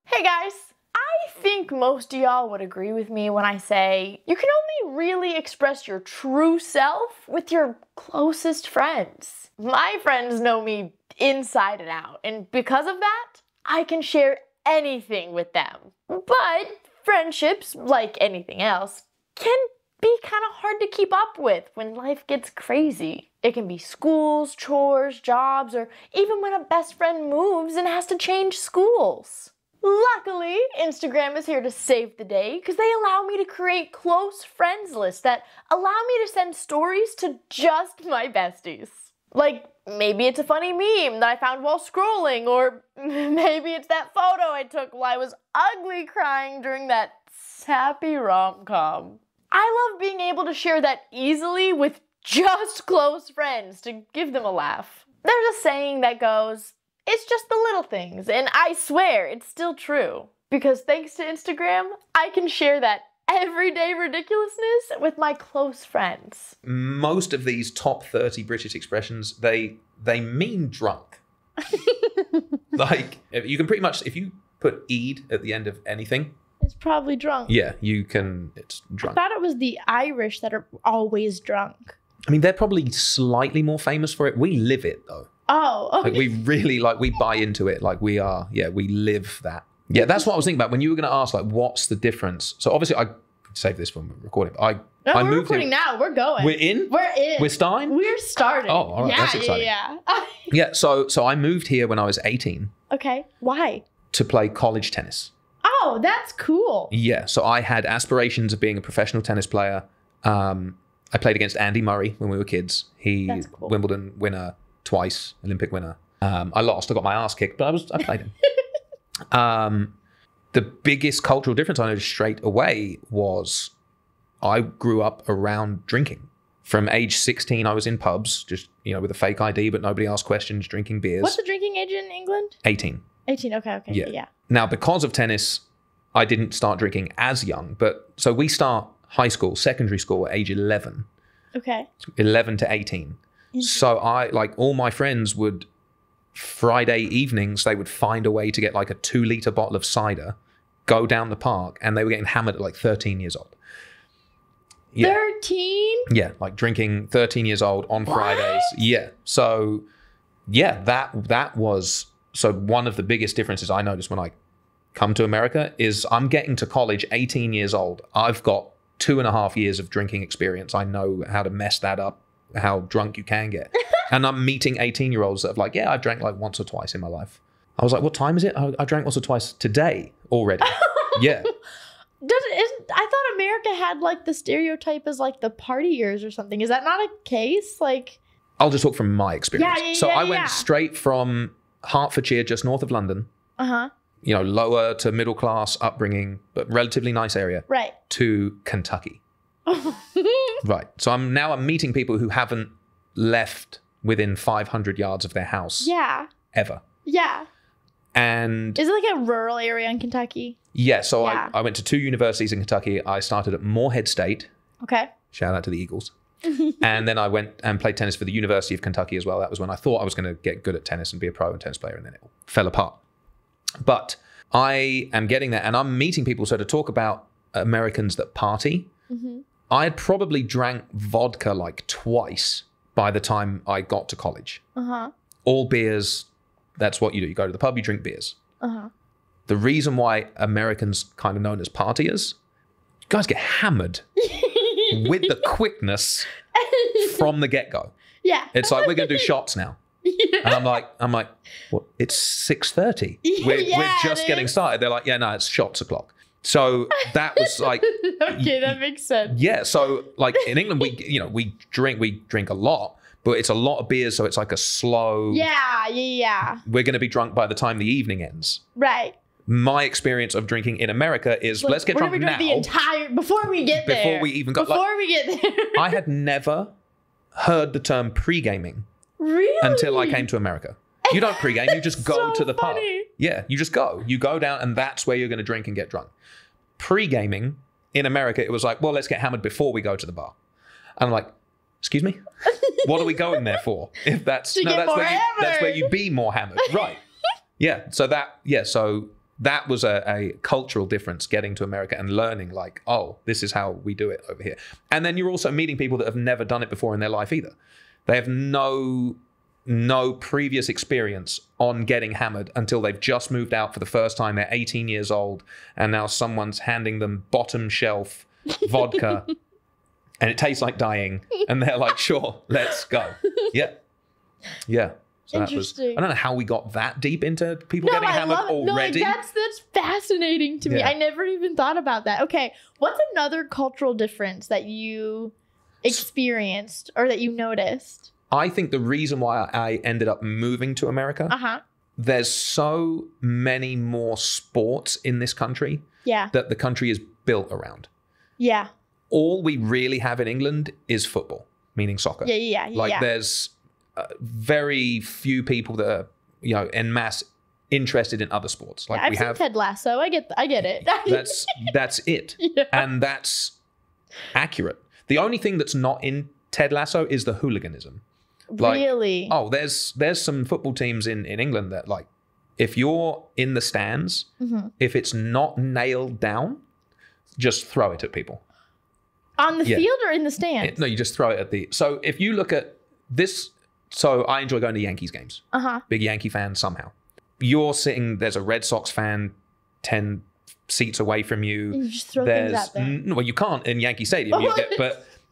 Hey guys! I think most of y'all would agree with me when I say you can only really express your true self with your closest friends. My friends know me inside and out, and because of that, I can share anything with them. But friendships, like anything else, can be kind of hard to keep up with when life gets crazy. It can be schools, chores, jobs, or even when a best friend moves and has to change schools. Luckily, Instagram is here to save the day because they allow me to create close friends lists that allow me to send stories to just my besties. Like, maybe it's a funny meme that I found while scrolling, or maybe it's that photo I took while I was ugly crying during that sappy rom-com. I love being able to share that easily with just close friends to give them a laugh. There's a saying that goes, "It's just the little things," and I swear it's still true. Because thanks to Instagram, I can share that everyday ridiculousness with my close friends. Most of these top 30 British expressions, they mean drunk. Like, you can pretty much, if you put "ed" at the end of anything, It's probably drunk. yeah, you can, it's I drunk. thought it was the Irish that are always drunk. I mean, they're probably slightly more famous for it. We live it, though. Oh, okay. Like, we really, we buy into it. Like, we live that. Yeah, that's what I was thinking about when you were going to ask, what's the difference? So obviously, I saved this when we're recording. I we're moved recording here. now. We're going. We're in? We're in. We're starting? We're starting. Oh, all right. That's exciting. Yeah. Yeah, so I moved here when I was 18 Okay. Why? to play college tennis. Oh, that's cool. Yeah, so I had aspirations of being a professional tennis player. I played against Andy Murray when we were kids. That's cool. Wimbledon winner twice, Olympic winner. I lost. I got my ass kicked, but I played him. The biggest cultural difference I noticed straight away was I grew up around drinking. From age 16, I was in pubs, just with a fake ID, but nobody asked questions, drinking beers. What's the drinking age in England? 18. 18. Okay. Yeah. Now, because of tennis, I didn't start drinking as young, but so we start high school, secondary school at age 11. Okay. 11 to 18. So all my friends would, Friday evenings, they would find a way to get a 2-liter bottle of cider, go down the park, and they were getting hammered at 13 years old. Yeah. 13? Yeah, drinking 13 years old on Fridays. Yeah. So, yeah, that was, so one of the biggest differences I noticed when I come to America is I'm getting to college 18 years old. I've got 2.5 years of drinking experience. I know how to mess that up, how drunk you can get. And I'm meeting 18-year-olds that are I've drank once or twice in my life. I was like, what time is it? I drank once or twice today already. Yeah. I thought America had the stereotype as the party years or something. Is that not a case? I'll just talk from my experience. Yeah, I went straight from Hertfordshire, just north of London. Uh-huh. Lower to middle class upbringing, but relatively nice area. Right. To Kentucky. Right. So I'm meeting people who haven't left within 500 yards of their house. Yeah. Ever. Yeah. And is it a rural area in Kentucky? Yeah. So I went to 2 universities in Kentucky. I started at Morehead State. Okay. Shout out to the Eagles. And then I went and played tennis for the University of Kentucky as well. That was when I thought I was going to get good at tennis and be a pro tennis player, and then it all fell apart. But I am getting there, and I'm meeting people. So to talk about Americans that party, I had probably drank vodka twice by the time I got to college. Uh-huh. All beers, that's what you do. You go to the pub, you drink beers. Uh-huh. The reason why Americans kind of known as partiers, you guys get hammered with the quickness from the get-go. Yeah. It's we're going to do shots now. Yeah. And I'm like, what? It's 6:30. We're just getting started. They're yeah, no, it's shots o'clock. So that was okay, that makes sense. Yeah. So in England, we drink a lot, but it's a lot of beers. So it's a slow. Yeah. We're going to be drunk by the time the evening ends. Right. My experience of drinking in America is let's get drunk now. Before we get there. Before we even got. Before we get there. I had never heard the term pre-gaming. Really? Until I came to America. You don't pregame, you just go to the pub. Yeah, you just go. You go down and that's where you're going to drink and get drunk. Pre-gaming, in America, it was well, let's get hammered before we go to the bar. And I'm like, excuse me? What are we going there for? If that's where you be more hammered. Right. Yeah. So that was a cultural difference getting to America and learning like, oh, this is how we do it over here. And then you're also meeting people that have never done it before in their life either. They have no previous experience on getting hammered until they've just moved out for the first time. They're 18 years old, and now someone's handing them bottom shelf vodka, and it tastes like dying, and they're like, sure, let's go. Yeah. So that was, I don't know how we got that deep into people getting hammered already. No, that's fascinating to me. I never even thought about that. Okay, what's another cultural difference that you experienced or that you noticed? I think the reason why I ended up moving to America, there's so many more sports in this country that the country is built around. Yeah. All we really have in England is football, meaning soccer. There's very few people that are, en masse interested in other sports. Like I've seen Ted Lasso. I get it. That's it. And that's accurate. The only thing that's not in Ted Lasso is the hooliganism. Really? Oh, there's some football teams in England that, like, if you're in the stands, if it's not nailed down, just throw it at people. On the field or in the stands? No, you just throw it at the... So if you look at this... So I enjoy going to Yankees games. Big Yankee fan somehow. You're sitting... There's a Red Sox fan 10 seats away from you. And you just throw things at them. Well, you can't in Yankee Stadium.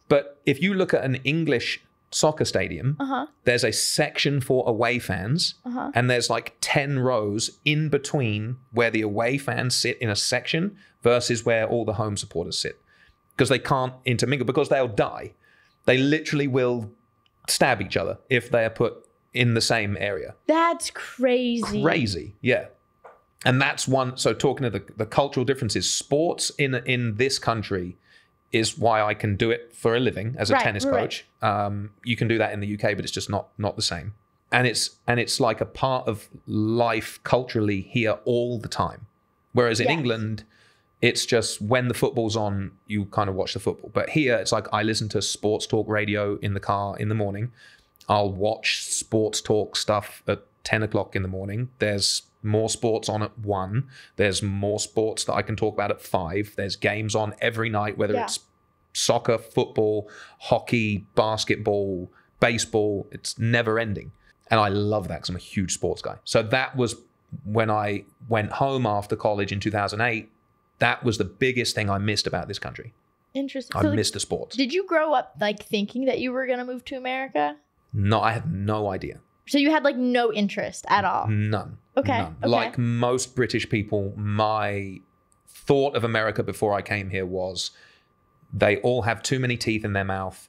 But if you look at an English soccer stadium, there's a section for away fans, and there's like 10 rows in between where the away fans sit in a section versus where all the home supporters sit. Because they can't intermingle, because they'll die. They literally will stab each other if they are put in the same area. That's crazy. Crazy, yeah. And that's one. So talking to the cultural differences, sports in this country is why I can do it for a living as a tennis coach. You can do that in the UK, but it's just not the same. And it's like a part of life culturally here all the time. Whereas in England, it's just when the football's on, you kind of watch the football. But here, it's like I listen to sports talk radio in the car in the morning. I'll watch sports talk stuff at 10 o'clock in the morning. There's more sports on at 1. There's more sports that I can talk about at 5. There's games on every night, whether it's soccer, football, hockey, basketball, baseball. It's never ending. And I love that because I'm a huge sports guy. So that was when I went home after college in 2008. That was the biggest thing I missed about this country. Interesting. I missed the sports. Did you grow up like thinking that you were going to move to America? No, I had no idea. So you had like no interest at all? None. Okay. None. Like most British people, my thought of America before I came here was they all have too many teeth in their mouth.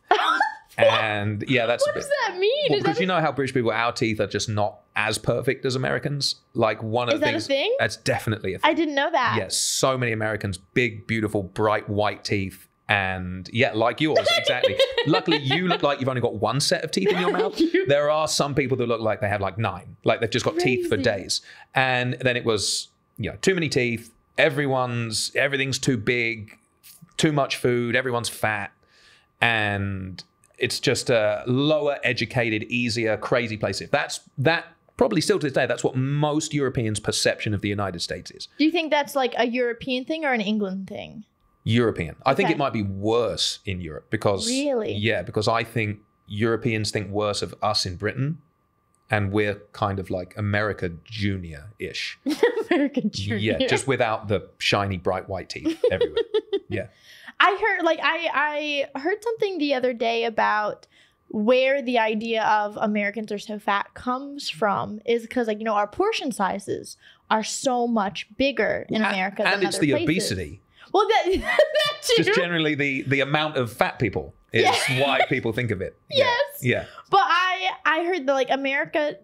And that's what does that mean? Well, because you know how British people, our teeth are just not as perfect as Americans. Like one of the things. Is that a thing? That's definitely a thing. I didn't know that. Yes, so many Americans, big, beautiful, bright white teeth. And like yours, exactly. Luckily, you look like you've only got one set of teeth in your mouth. There are some people that look like they have like 9. Like they've just got teeth for days. And then it was, too many teeth. Everything's too big, too much food. Everyone's fat. And it's just a lower educated, easier, crazy place. That probably still to this day, that's what most Europeans' perception of the United States is. Do you think that's like a European thing or an England thing? European. I think it might be worse in Europe because... Really? Yeah, because I think Europeans think worse of us in Britain, and we're kind of like America Junior-ish. America Junior. Yeah, just without the shiny, bright white teeth everywhere. Yeah. I heard something the other day about where the idea of Americans are so fat comes from is because our portion sizes are so much bigger in America than other places. And it's the obesity. Well, that too. Just generally the amount of fat people is why people think of it. Yes. Yeah. But I heard that America,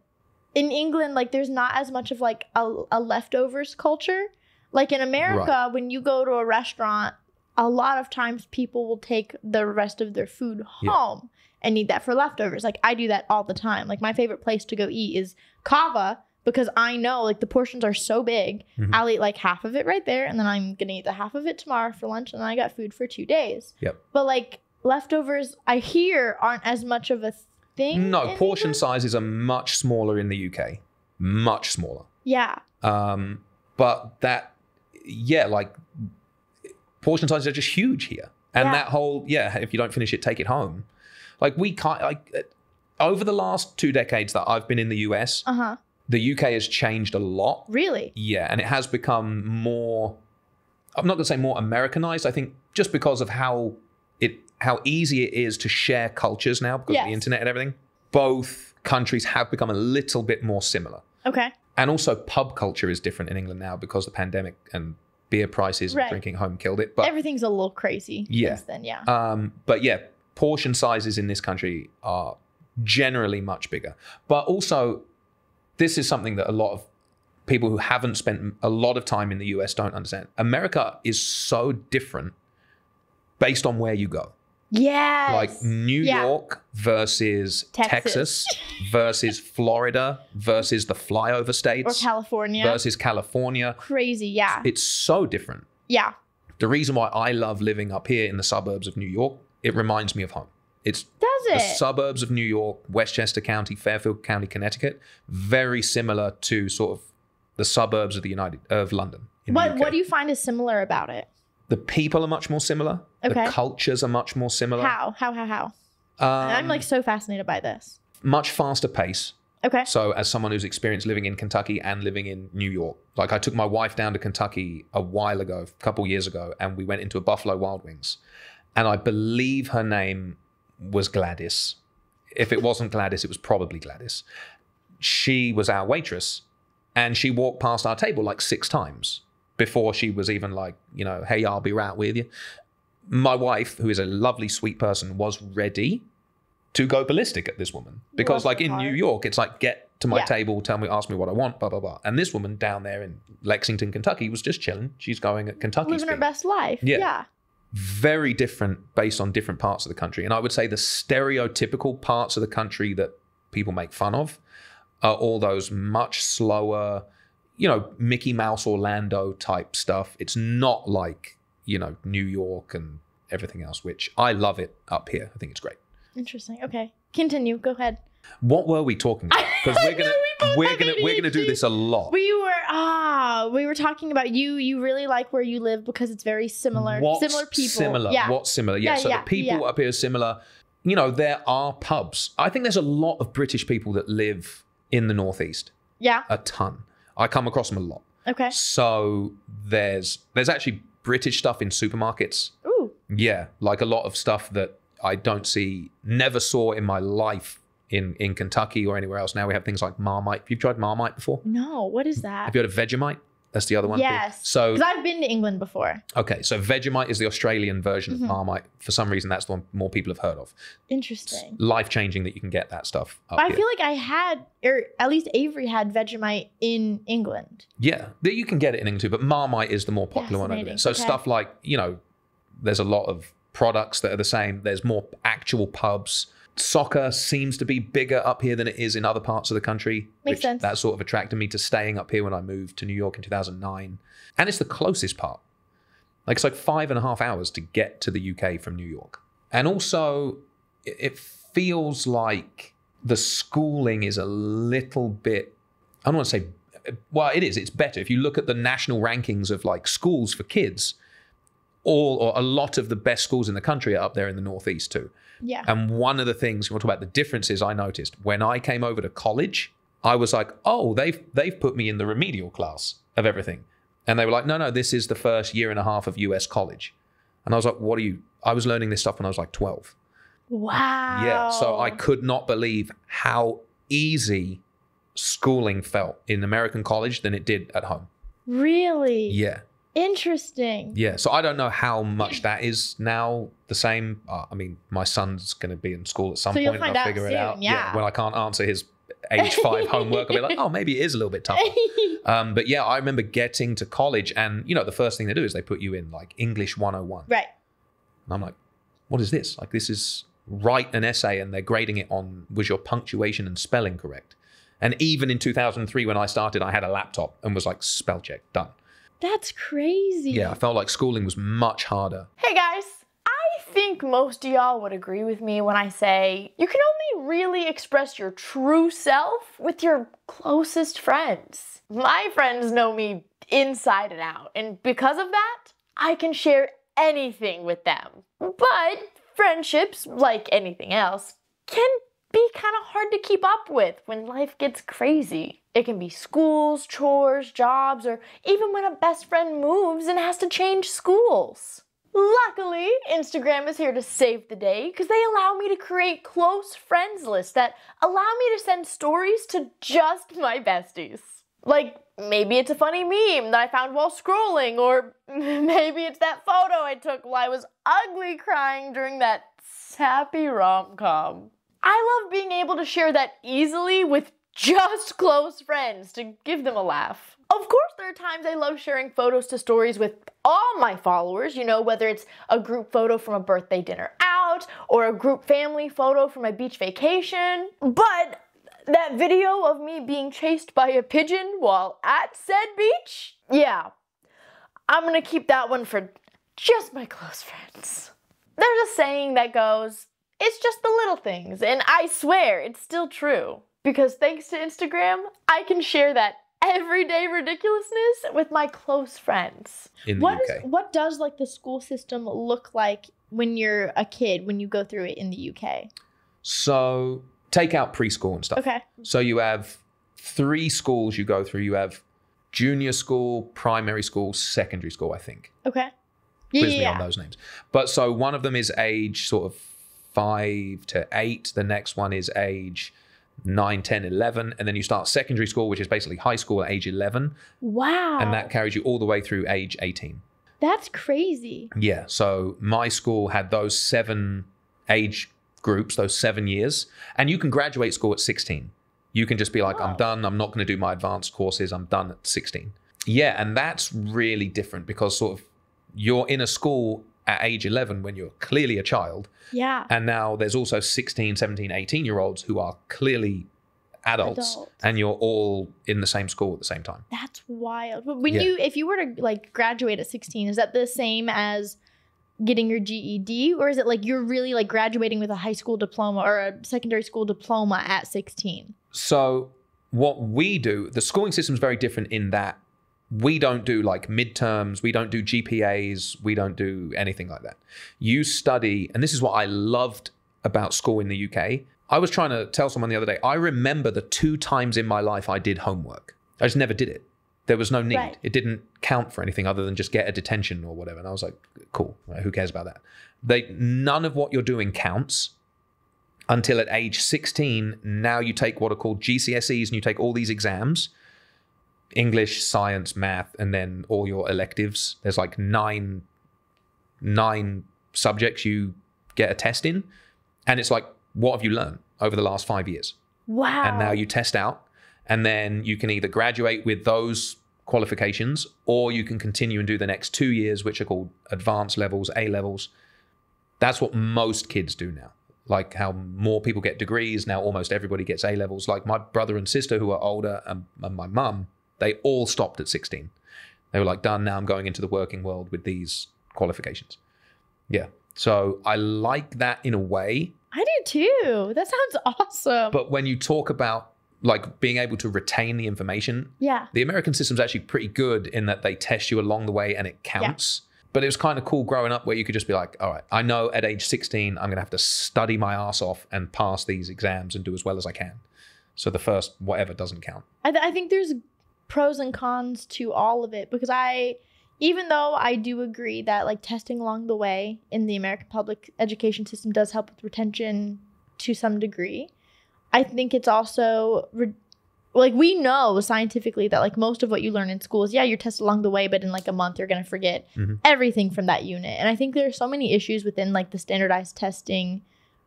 in England, there's not as much of a leftovers culture. Like in America, when you go to a restaurant, a lot of times people will take the rest of their food home and eat that for leftovers. I do that all the time. My favorite place to go eat is Cava because I know the portions are so big. Mm-hmm. I'll eat half of it right there, and then I'm gonna eat the half of it tomorrow for lunch, and then I got food for 2 days. Yep. But leftovers, I hear, aren't as much of a thing. No, portion sizes are much smaller in the UK. Much smaller. Yeah. But like portion sizes are just huge here. And that whole, if you don't finish it, take it home. Like we can't, like over the last 2 decades that I've been in the US, the UK has changed a lot. Really? Yeah. And it has become more, I'm not going to say more Americanized. I think just because of how easy it is to share cultures now because of the internet and everything, both countries have become a little bit more similar. Okay. And also pub culture is different in England now because the pandemic and beer prices and drinking home killed it. But everything's a little crazy since then, but yeah, portion sizes in this country are generally much bigger. But also, this is something that a lot of people who haven't spent a lot of time in the US don't understand. America is so different based on where you go. Yes. Like New York versus Texas versus Florida versus the flyover states. Or California. Versus California. Crazy, yeah. It's so different. Yeah. The reason why I love living up here in the suburbs of New York, it reminds me of home. Does it? The suburbs of New York, Westchester County, Fairfield County, Connecticut, very similar to sort of the suburbs of London. What do you find is similar about it? The people are much more similar. Okay. The cultures are much more similar. How? I'm like so fascinated by this. Much faster pace. Okay. So as someone who's experienced living in Kentucky and living in New York, like I took my wife down to Kentucky a while ago, a couple years ago, and we went into a Buffalo Wild Wings. And I believe her name was Gladys. If it wasn't Gladys, it was probably Gladys. She was our waitress and she walked past our table like 6 times before she was even like, hey, I'll be right with you. My wife, who is a lovely, sweet person, was ready to go ballistic at this woman. Because like in New York, it's like, get to my table, ask me what I want, blah, blah, blah. And this woman down there in Lexington, Kentucky was just chilling. She's going at Kentucky living her best life. Yeah. Very different based on different parts of the country. And I would say the stereotypical parts of the country that people make fun of are all those much slower, Mickey Mouse, Orlando type stuff. It's not like, New York and everything else, which I love it up here. I think it's great. Interesting. Okay. Continue. Go ahead. What were we talking about? Because we're gonna do this a lot. We were talking about you really like where you live because it's very similar. Similar people. Similar. Yeah. What's similar? Yeah. So the people up here are similar. There are pubs. I think there's a lot of British people that live in the Northeast. Yeah. A ton. I come across them a lot. Okay. So there's actually British stuff in supermarkets. Ooh. Yeah. Like a lot of stuff that I never saw in my life in Kentucky or anywhere else. Now we have things like Marmite. Have you tried Marmite before? No. What is that? Have you heard of Vegemite? That's the other one. Yes. So, because I've been to England before. Okay. So Vegemite is the Australian version of Marmite. For some reason, that's the one more people have heard of. Interesting. Life-changing that you can get that stuff up But here. I feel like I had, or at least Avery had Vegemite in England. Yeah. You can get it in England too, but Marmite is the more popular one over there. So stuff like, there's a lot of products that are the same. There's more actual pubs. Soccer seems to be bigger up here than it is in other parts of the country. Makes sense. That sort of attracted me to staying up here when I moved to New York in 2009. And it's the closest part. Like it's like 5.5 hours to get to the UK from New York. And also it feels like the schooling is a little bit, I don't want to say, well, it is. It's better. If you look at the national rankings of like schools for kids, or a lot of the best schools in the country are up there in the Northeast too. Yeah. And one of the things, you want to talk about the differences I noticed, when I came over to college, I was like, oh, they've put me in the remedial class of everything. And they were like, no, this is the first year and a half of US college. And I was like, I was learning this stuff when I was like 12. Wow. Yeah. So I could not believe how easy schooling felt in American college than it did at home. Really? Yeah. Interesting. Yeah, so I don't know how much that is now the same. I mean, my son's going to be in school at some point and I'll figure it out. Yeah. When I can't answer his age 5 homework, I'll be like, oh, maybe it is a little bit tougher. But yeah, I remember getting to college and, the first thing they do is they put you in like English 101. Right. And I'm like, what is this? Like, this is write an essay and they're grading it on, was your punctuation and spelling correct? And even in 2003, when I started, I had a laptop and was like, spell check, done. That's crazy. Yeah, I felt like schooling was much harder. Hey guys, I think most of y'all would agree with me when I say you can only really express your true self with your closest friends. My friends know me inside and out. And because of that, I can share anything with them. But friendships, like anything else, can be kind of hard to keep up with when life gets crazy. It can be schools, chores, jobs, or even when a best friend moves and has to change schools. Luckily, Instagram is here to save the day because they allow me to create close friends lists that allow me to send stories to just my besties. Like, maybe it's a funny meme that I found while scrolling, or maybe it's that photo I took while I was ugly crying during that sappy rom-com. I love being able to share that easily with just close friends to give them a laugh. Of course, there are times I love sharing photos to stories with all my followers, whether it's a group photo from a birthday dinner out or a group family photo from a beach vacation. But that video of me being chased by a pigeon while at said beach, yeah, I'm gonna keep that one for just my close friends. There's a saying that goes, it's just the little things, and I swear it's still true. Because thanks to Instagram, I can share that everyday ridiculousness with my close friends. In the UK. What does like the school system look like when you're a kid, when you go through it in the UK? So take out preschool and stuff. Okay. So you have 3 schools you go through. You have junior school, primary school, secondary school, I think. Okay. Quiz me on those names. But so one of them is age sort of 5 to 8. The next one is age 9, 10, 11. And then you start secondary school, which is basically high school at age 11. Wow. And that carries you all the way through age 18. That's crazy. Yeah. So my school had those 7 age groups, those 7 years. And you can graduate school at 16. You can just be like, I'm done. I'm not going to do my advanced courses. I'm done at 16. Yeah. And that's really different because sort of you're in a school at age 11 when you're clearly a child. Yeah. And now there's also 16, 17, 18-year-olds who are clearly adults. And you're all in the same school at the same time. That's wild. But when if you were to like graduate at 16, is that the same as getting your GED, or is it like you're really like graduating with a high school diploma or a secondary school diploma at 16? So what we do, the schooling system is very different in that we don't do like midterms, we don't do GPAs, we don't do anything like that. You study, and this is what I loved about school in the UK. I was trying to tell someone the other day, I remember the 2 times in my life I did homework. I just never did it. There was no need. Right. It didn't count for anything other than just get a detention or whatever. And I was like, cool, right, who cares about that? None of what you're doing counts until at age 16. Now you take what are called GCSEs and you take all these exams. English, science, math, and then all your electives. There's like nine subjects you get a test in. And it's like, what have you learned over the last 5 years? Wow. And now you test out. And then you can either graduate with those qualifications or you can continue and do the next 2 years, which are called advanced levels, A levels. That's what most kids do now. Like how more people get degrees, now almost everybody gets A levels. Like my brother and sister who are older and my mum, they all stopped at 16. They were like, done, now I'm going into the working world with these qualifications. Yeah. So I like that in a way. I do too. That sounds awesome. But when you talk about like being able to retain the information, the American system's actually pretty good in that they test you along the way and it counts. Yeah. But it was kind of cool growing up where you could just be like, all right, I know at age 16, I'm going to have to study my ass off and pass these exams and do as well as I can. So the first whatever doesn't count. I think there's pros and cons to all of it because even though I do agree that like testing along the way in the American public education system does help with retention to some degree, I think it's also like we know scientifically that like most of what you learn in school is you're tested along the way, but in like a month you're going to forget everything from that unit. And I think there are so many issues within like the standardized testing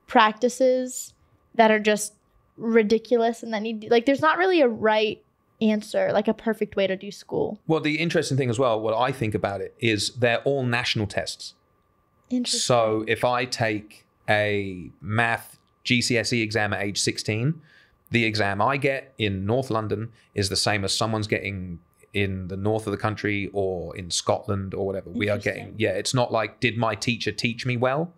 practices that are just ridiculous and that need like there's not really a right answer, like a perfect way to do school. Well, the interesting thing as well, what I think about it is they're all national tests. Interesting. So if I take a math GCSE exam at age 16, the exam I get in North London is the same as someone's getting in the north of the country or in Scotland or whatever. We are getting, it's not like, did my teacher teach me well?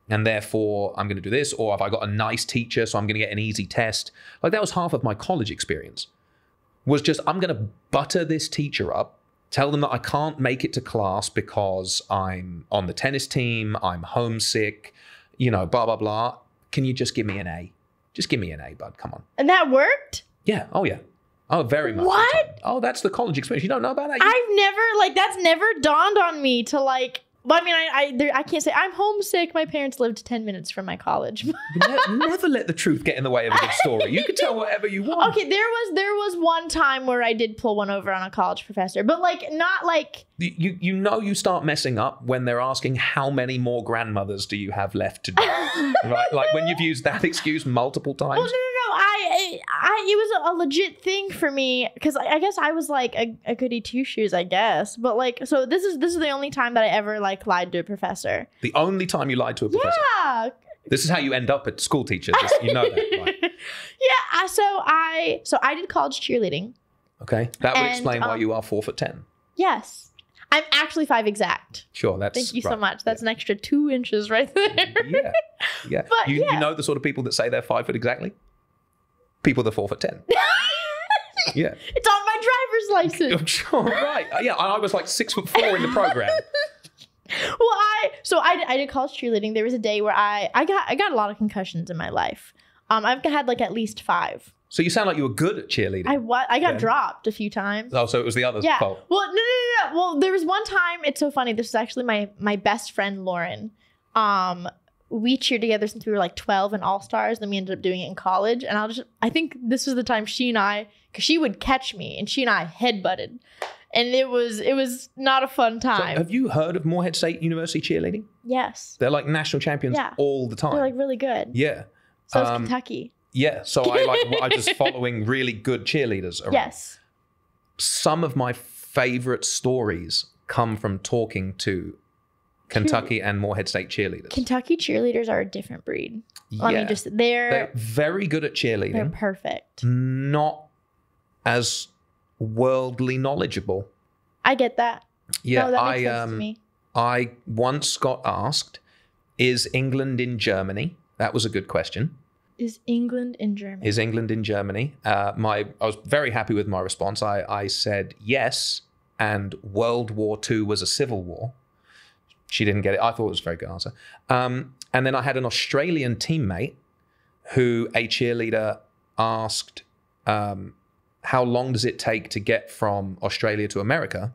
And therefore I'm going to do this, or have I got a nice teacher, so I'm going to get an easy test? Like that was half of my college experience. Was just, I'm going to butter this teacher up Tell them that I can't make it to class because I'm on the tennis team, I'm homesick, blah, blah, blah. Can you just give me an A? Just give me an A, bud. Come on. And that worked? Yeah. Oh, yeah. Oh, very much. What? Oh, that's the college experience. You don't know about that? I've never, that's never dawned on me to, well, I mean, I can't say I'm homesick. My parents lived 10 minutes from my college. Never let the truth get in the way of a good story. You can tell whatever you want. Okay, there was one time where I did pull one over on a college professor, but not like you start messing up when they're asking how many more grandmothers do you have left to do, right? Like when you've used that excuse multiple times. Well, no. It was a legit thing for me because I guess I was like a goody two shoes, I guess. But so this is the only time that I ever lied to a professor. The only time you lied to a professor. Yeah. This is how you end up at school teacher. You know that, right? Yeah. So I did college cheerleading. Okay, that would explain why you are 4'10". Yes. I'm actually 5 exact. Sure, that's Thank you right. so much. That's an extra 2 inches right there. Yeah. But you know the sort of people that say they're 5 foot exactly? People that are 4'10". Yeah. It's on my driver's license. Sure, right. Yeah, I was like 6'4" in the program. Well, I did college cheerleading. There was a day where I got a lot of concussions in my life. I've had at least 5. So you sound like you were good at cheerleading. I got dropped a few times. Oh, so it was the other's fault. Well, no. Well, there was one time. It's so funny. This is actually my best friend Lauren. We cheered together since we were 12 and all-stars. Then we ended up doing it in college. And I think this was the time because she would catch me and she and I headbutted. And it was not a fun time. So have you heard of Morehead State University cheerleading? Yes. They're national champions all the time. They're really good. Yeah. So is Kentucky. Yeah. So I'm just following really good cheerleaders around. Yes. Some of my favorite stories come from talking to Kentucky and Morehead State cheerleaders. Kentucky cheerleaders are a different breed. They're very good at cheerleading. They're perfect. Not as worldly knowledgeable. I get that. Yeah, no, that makes sense to me. I once got asked, "Is England in Germany?" That was a good question. Is England in Germany? Is England in Germany? I was very happy with my response. I said yes, and World War II was a civil war. She didn't get it. I thought it was a very good answer. And then I had an Australian teammate who a cheerleader asked, how long does it take to get from Australia to America?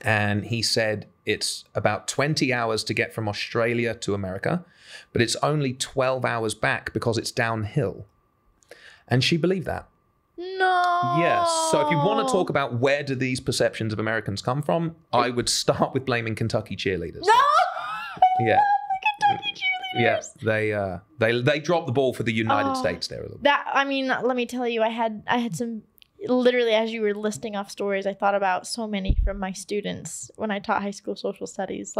And he said it's about 20 hours to get from Australia to America, but it's only 12 hours back because it's downhill. And she believed that. No. Yes. So if you want to talk about where do these perceptions of Americans come from, I would start with blaming Kentucky cheerleaders. No. Yeah. Kentucky cheerleaders. Yeah. They dropped the ball for the United States there a little bit. Let me tell you, I had some. Literally, as you were listing off stories, I thought about so many from my students when I taught high school social studies.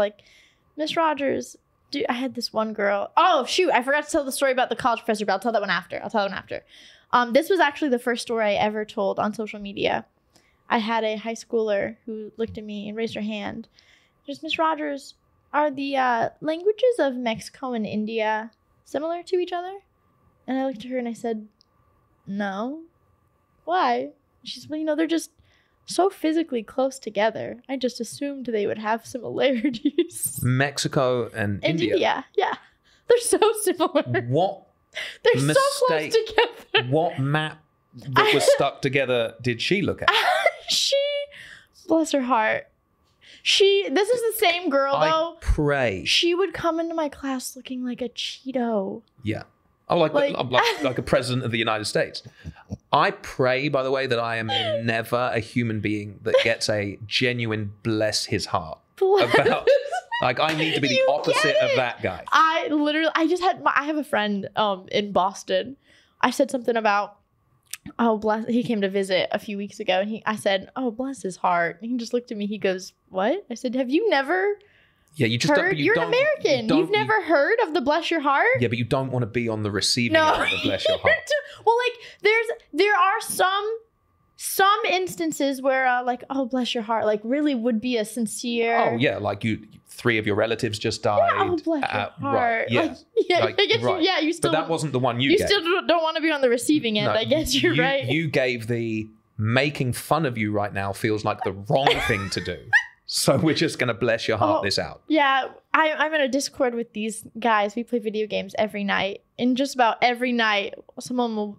Miss Rogers, I had this one girl. Oh, shoot. I forgot to tell the story about the college professor, but I'll tell that one after. This was actually the first story I ever told on social media. I had a high schooler who looked at me and raised her hand. Just, Miss Rogers, are the languages of Mexico and India similar to each other? And I looked at her and I said, no. Why? She said, well, they're just so physically close together. I just assumed they would have similarities. Mexico and India? Yeah. They're so similar. They're so close together. What map that was stuck together did she look at? Bless her heart. This is the same girl, though. I pray. She would come into my class looking like a Cheeto. Yeah. Oh, like a president of the United States. I pray, by the way, that I am never a human being that gets a genuine bless his heart about. I need to be the opposite of that guy. I have a friend in Boston. I said something about, he came to visit a few weeks ago, and I said, oh, bless his heart. And he just looked at me. He goes, what? I said, have you never? Yeah, you just heard? You're an American. You've never heard of the bless your heart? Yeah, but you don't want to be on the receiving end of the bless your heart. Well, there are some instances where oh, bless your heart, really would be a sincere. Oh yeah, 3 of your relatives just died. Yeah, oh, bless your heart. Right, yeah. I guess right. You still. But that wasn't the one you gave. You still don't want to be on the receiving end. No, I guess you're right. You gave the making fun of you right now feels like the wrong thing to do. So we're just going to bless your heart this out. Yeah, I'm in a Discord with these guys. We play video games every night. And just about every night, someone will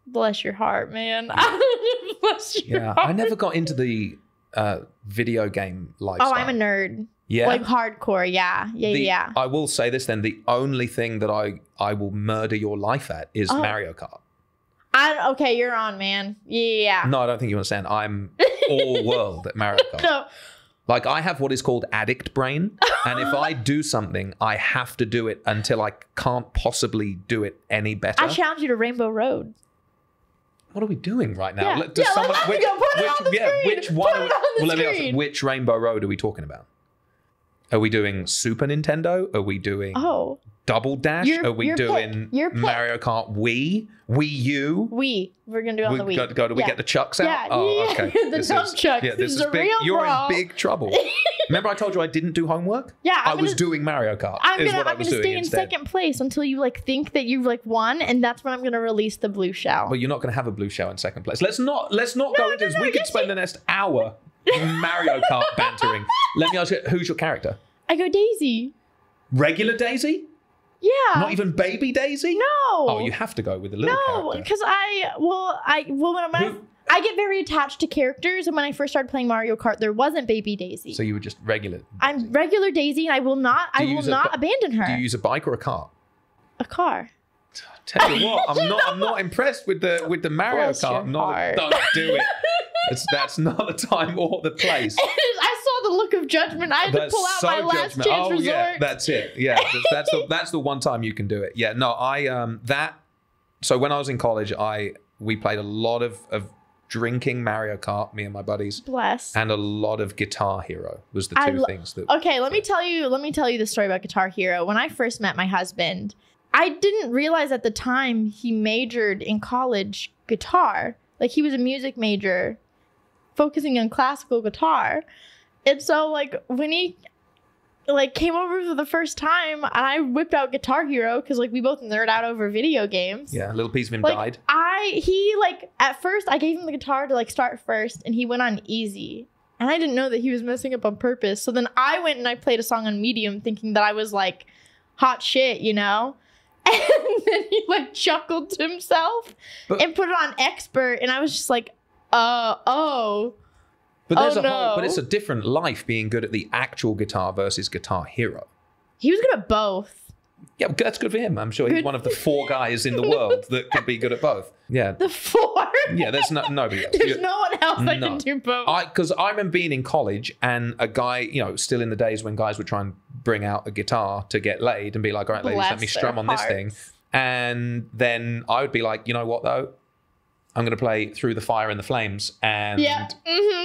bless your heart, man. Bless your heart. I never got into the video game lifestyle. Oh, I'm a nerd. Yeah? Like hardcore, yeah. I will say this then. The only thing that I will murder your life at is Mario Kart. Okay, you're on, man. Yeah. No, I don't think you understand. I'm all world at Mario Kart. No. Like, I have what is called addict brain. And if I do something, I have to do it until I can't possibly do it any better. I challenge you to Rainbow Road. What are we doing right now? Yeah. Which one? Let me ask, which Rainbow Road are we talking about? Are we doing Super Nintendo? Are we doing Double Dash? Are we doing Mario Kart Wii? Wii U? We're going to do it on the Wii. Do we get the chucks out? Okay. The nunchucks. Yeah, this is big. You're in big trouble. Remember I told you I didn't do homework? Yeah. I was doing Mario Kart. I'm going to stay in second place until you think that you've won, and that's when I'm going to release the blue shell. But you're not going to have a blue shell in second place. Let's not go into this. We could spend the next hour Mario Kart bantering. Let me ask you, who's your character? I go Daisy. Regular Daisy? Yeah. Not even baby Daisy? No. Oh, you have to go with the little character. No, because I get very attached to characters, and when I first started playing Mario Kart, there wasn't baby Daisy. So you were just regular. I'm regular Daisy, and I will not abandon her. Do you use a bike or a car? A car. Tell you what, I'm not impressed with the Mario Kart. Don't do it. That's not the time or the place. I saw the look of judgment. I had to pull out my last chance resort. Yeah, that's it. Yeah, that's the one time you can do it. Yeah, no, So when I was in college, we played a lot of drinking Mario Kart, me and my buddies. Bless. And a lot of Guitar Hero was the two things that. Okay, let me tell you the story about Guitar Hero. When I first met my husband, I didn't realize at the time he majored in college guitar. Like, he was a music major focusing on classical guitar. And so when he came over for the first time and I whipped out Guitar Hero because we both nerd out over video games. Yeah, a little piece of him died. At first I gave him the guitar to start first, and he went on easy. And I didn't know that he was messing up on purpose. So then I went and I played a song on medium thinking that I was hot shit, you know? And then he chuckled to himself and put it on expert, and I was just oh. But it's a different life being good at the actual guitar versus Guitar Hero. He was good at both. Yeah, that's good for him. I'm sure he's one of the 4 guys in the world that could be good at both. Yeah. The 4? Yeah, there's nobody else. There's no one else that can do both. Because I remember being in college and a guy, still in the days when guys would try and bring out a guitar to get laid and be like, all right, ladies, let me strum on this thing. And then I would be like, you know what, though? I'm going to play Through the Fire and the Flames. And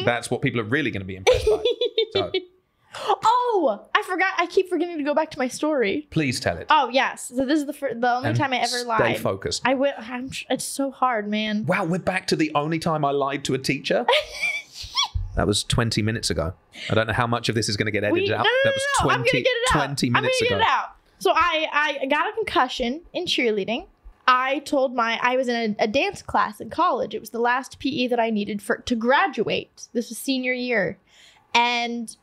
that's what people are really going to be impressed by. So. Oh, I forgot. I keep forgetting to go back to my story. Please tell it. Oh, yes. So this is the only time I ever lied. Stay focused. It's so hard, man. Wow, we're back to the only time I lied to a teacher? That was 20 minutes ago. I don't know how much of this is going to get edited out. That was 20 minutes ago. Get it out. So I got a concussion in cheerleading. I was in a dance class in college. It was the last PE that I needed to graduate. This was senior year. And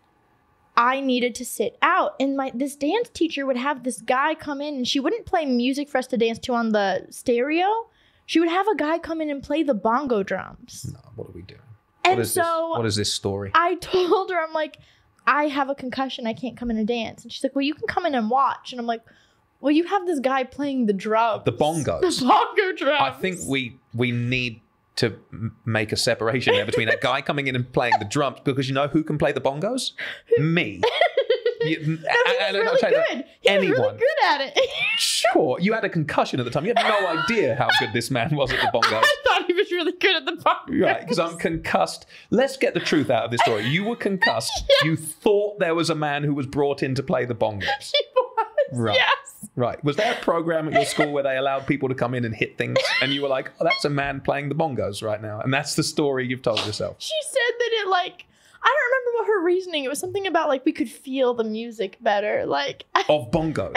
I needed to sit out. And this dance teacher would have this guy come in, and she wouldn't play music for us to dance to on the stereo. She would have a guy come in and play the bongo drums. No, what are we doing? And what is this story? I told her, I'm like, I have a concussion. I can't come in and dance. And she's like, well, you can come in and watch. And I'm like, well, you have this guy playing the drums. The bongos. The bongo drums. I think we need to make a separation there between a guy coming in and playing the drums, because you know who can play the bongos? Me. He was really good. He was really good at it. Sure. You had a concussion at the time. You had no idea how good this man was at the bongos. I thought he was really good at the bongos. Right, because I'm concussed. Let's get the truth out of this story. You were concussed. Yes. You thought there was a man who was brought in to play the bongos. He was. Right. Yes. Right. Was there a program at your school where they allowed people to come in and hit things, and you were like, oh, that's a man playing the bongos right now? And that's the story you've told yourself. She said that it I don't remember what her reasoning. It was something about we could feel the music better. Of bongos.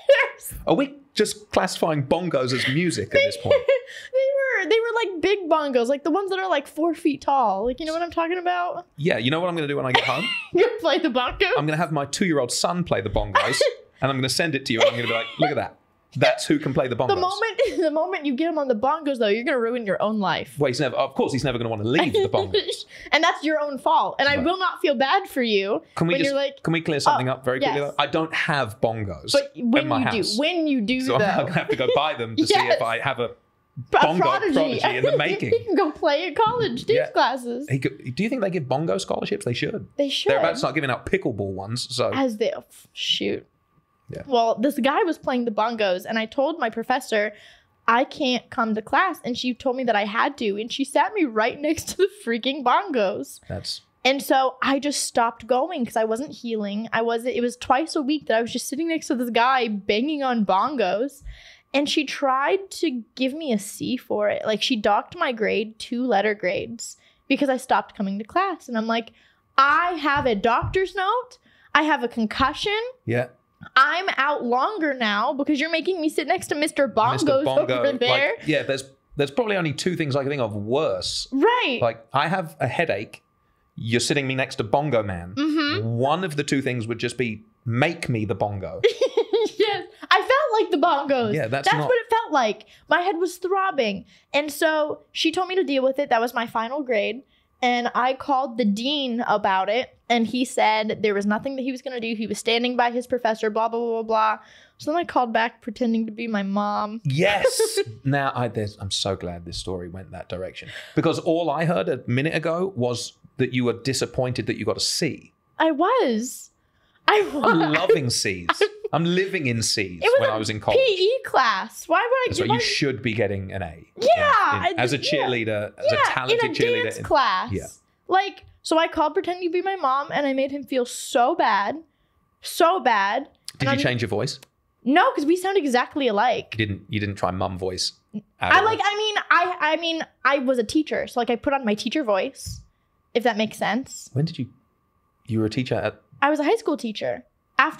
Yes. Are we just classifying bongos as music at this point? were like big bongos, like the ones that are like 4 feet tall. Like, you know what I'm talking about? Yeah, you know what I'm going to do when I get home? You're gonna play the bongos? I'm going to have my 2-year-old son play the bongos, and I'm going to send it to you, and I'm going to be like, look at that. That's who can play the bongos. The moment you get him on the bongos, though, you're going to ruin your own life. Well, of course, he's never going to want to leave the bongos. And that's your own fault. And I will not feel bad for you can we clear something up very quickly? Yes. Though? I don't have bongos But when you do, so though. I'm going to have to go buy them to see if I have a bongo prodigy in the making. He can go play at college, dance classes. Do you think they give bongo scholarships? They should. They should. They're about to start giving out pickleball ones. So shoot. Yeah. Well, this guy was playing the bongos, and I told my professor I can't come to class, and she told me that I had to, and she sat me right next to the freaking bongos. And so I just stopped going because I wasn't healing. It was twice a week that I was just sitting next to this guy banging on bongos. And she tried to give me a C for it. Like, she docked my grade 2 letter grades because I stopped coming to class. And I'm like, I have a doctor's note. I have a concussion. Yeah. I'm out longer now because you're making me sit next to Mr. Bongos over there. There's probably only 2 things I can think of worse. Right. Like, I have a headache. You're sitting me next to Bongo Man. Mm-hmm. One of the 2 things would just be make me the bongo. Yes. I felt like the bongos. Yeah, that's what it felt like. My head was throbbing. And so she told me to deal with it. That was my final grade. And I called the dean about it, and he said there was nothing that he was going to do. He was standing by his professor, blah, blah, blah, blah. So then I called back pretending to be my mom. Yes. Now, I'm so glad this story went that direction. Because all I heard a minute ago was that you were disappointed that you got a C. I was. I'm loving C's. I'm living in C's when I was in college. PE class. Why would I So you should be getting an A. Yeah. As a cheerleader, as a talented cheerleader. In a dance class. Yeah. Like, so I called pretending to be my mom, and I made him feel so bad. So bad. Did you change your voice? No, because we sound exactly alike. You didn't try mum voice. I mean, I was a teacher, so like I put on my teacher voice, if that makes sense. When did you were a teacher at? I was a high school teacher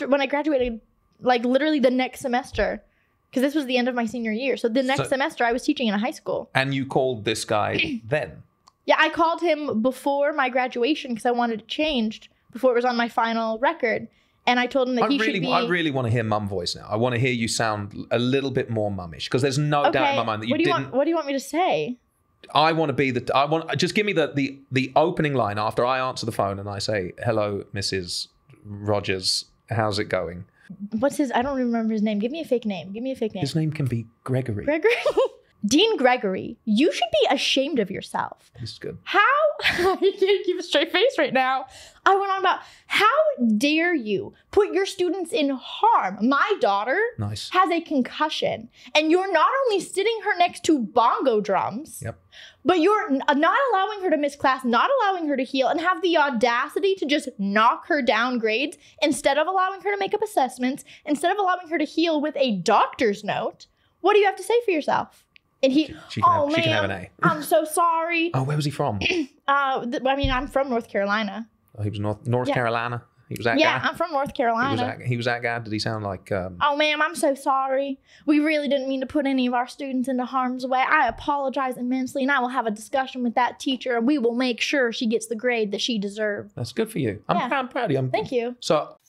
when I graduated, like literally the next semester, because this was the end of my senior year. So the next semester I was teaching in a high school. And you called this guy then? Yeah, I called him before my graduation because I wanted it changed before it was on my final record. And I told him that I really want to hear mum voice now. I want to hear you sound a little bit more mummish because there's no doubt in my mind that you didn't. What do you want me to say? I want to be just give me the opening line after I answer the phone and I say, "Hello, Mrs. Rogers. How's it going?" What's his? I don't remember his name. Give me a fake name. His name can be Gregory. Gregory? Dean Gregory, you should be ashamed of yourself. This is good. How? You can't keep a straight face right now. I went on about how dare you put your students in harm. My daughter has a concussion, and you're not only sitting her next to bongo drums, but you're not allowing her to miss class, not allowing her to heal, and have the audacity to just knock her down grades instead of allowing her to make up assessments, instead of allowing her to heal with a doctor's note. What do you have to say for yourself? And she can have an A. I'm so sorry. Oh, where was he from? I'm from North Carolina. Oh, he was North Carolina. He was that guy? Yeah, I'm from North Carolina. He was that guy? Did he sound like... Oh, ma'am, I'm so sorry. We really didn't mean to put any of our students into harm's way. I apologize immensely, and I will have a discussion with that teacher, and we will make sure she gets the grade that she deserves. That's good for you. I'm proud of you. Thank you. So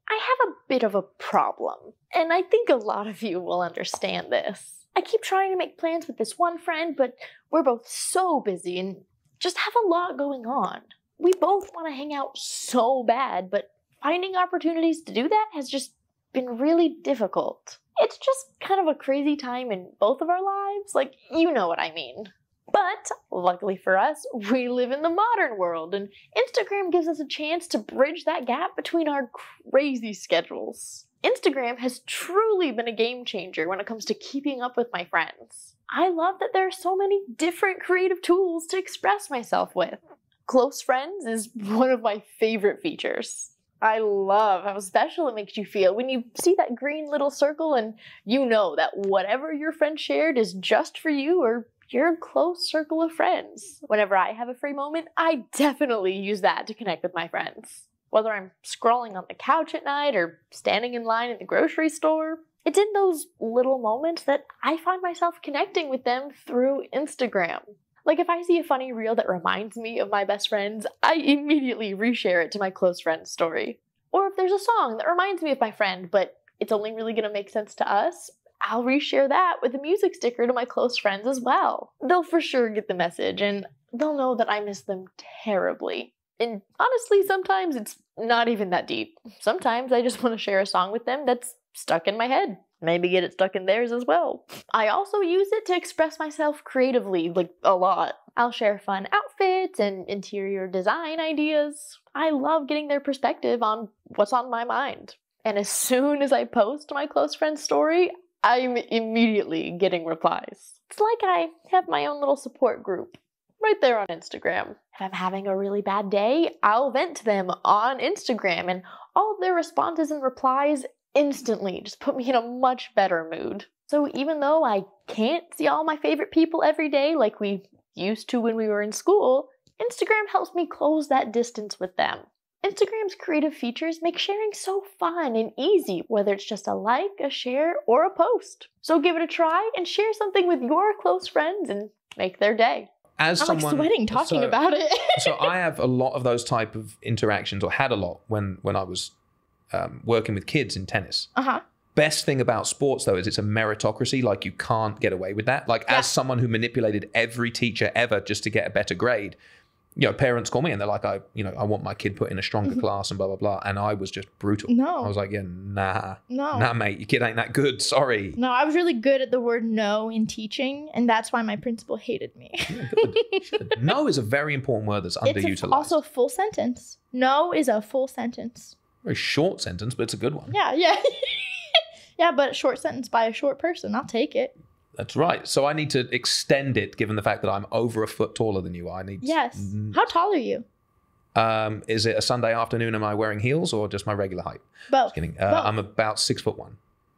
I have a bit of a problem, and I think a lot of you will understand this. I keep trying to make plans with this one friend, but we're both so busy and just have a lot going on. We both want to hang out so bad, but finding opportunities to do that has just been really difficult. It's just kind of a crazy time in both of our lives. Like, you know what I mean. But luckily for us, we live in the modern world, and Instagram gives us a chance to bridge that gap between our crazy schedules. Instagram has truly been a game changer when it comes to keeping up with my friends. I love that there are so many different creative tools to express myself with. Close friends is one of my favorite features. I love how special it makes you feel when you see that green little circle and you know that whatever your friend shared is just for you or your close circle of friends. Whenever I have a free moment, I definitely use that to connect with my friends. Whether I'm scrolling on the couch at night or standing in line at the grocery store, It's in those little moments that I find myself connecting with them through Instagram. Like if I see a funny reel that reminds me of my best friends, I immediately reshare it to my close friend's story. Or if there's a song that reminds me of my friend, but it's only really going to make sense to us, I'll reshare that with a music sticker to my close friends as well. They'll for sure get the message, and they'll know that I miss them terribly. And honestly, sometimes it's not even that deep. Sometimes I just want to share a song with them that's stuck in my head. Maybe get it stuck in theirs as well. I also use it to express myself creatively, like a lot. I'll share fun outfits and interior design ideas. I love getting their perspective on what's on my mind. And as soon as I post my close friend's story, I'm immediately getting replies. It's like I have my own little support group right there on Instagram. If I'm having a really bad day, I'll vent to them on Instagram, and all of their responses and replies instantly just put me in a much better mood. So even though I can't see all my favorite people every day like we used to when we were in school, Instagram helps me close that distance with them. Instagram's creative features make sharing so fun and easy, whether it's just a like, a share, or a post. So give it a try and share something with your close friends and make their day. I'm sweating talking about it. So I have a lot of those type of interactions, or had a lot when I was working with kids in tennis. Best thing about sports, though, is it's a meritocracy. Like, you can't get away with that. Like, as someone who manipulated every teacher ever just to get a better grade, parents call me and they're like, I want my kid put in a stronger class and blah, blah, blah. And I was just brutal. No. I was like, nah, mate, your kid ain't that good. Sorry. No, I was really good at the word no in teaching, and that's why my principal hated me. Yeah, good. No is a very important word that's underutilized. It's also a full sentence. No is a full sentence. Very short sentence, but it's a good one. Yeah. Yeah, but a short sentence by a short person. I'll take it. That's right. So I need to extend it, given the fact that I'm over a foot taller than you. Yes. How tall are you? Is it a Sunday afternoon? Am I wearing heels or just my regular height? Both. Just kidding. Both. I'm about 6'1".